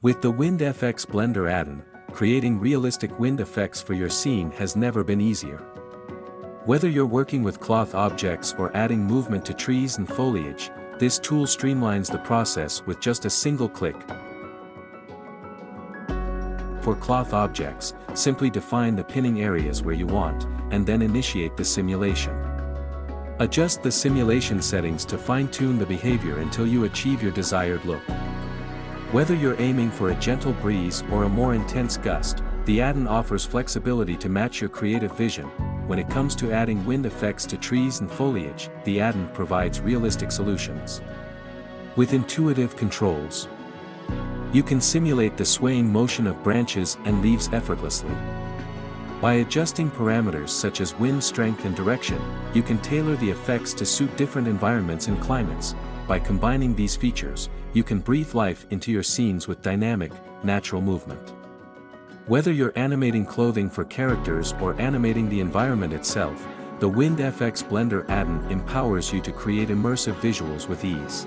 With the Wind FX Blender add-on, creating realistic wind effects for your scene has never been easier. Whether you're working with cloth objects or adding movement to trees and foliage, this tool streamlines the process with just a single click. For cloth objects, simply define the pinning areas where you want, and then initiate the simulation. Adjust the simulation settings to fine-tune the behavior until you achieve your desired look. Whether you're aiming for a gentle breeze or a more intense gust, the add-on offers flexibility to match your creative vision. When it comes to adding wind effects to trees and foliage, the add-on provides realistic solutions. With intuitive controls, you can simulate the swaying motion of branches and leaves effortlessly. By adjusting parameters such as wind strength and direction, you can tailor the effects to suit different environments and climates. By combining these features, you can breathe life into your scenes with dynamic, natural movement. Whether you're animating clothing for characters or animating the environment itself, the Wind FX Blender add-on empowers you to create immersive visuals with ease.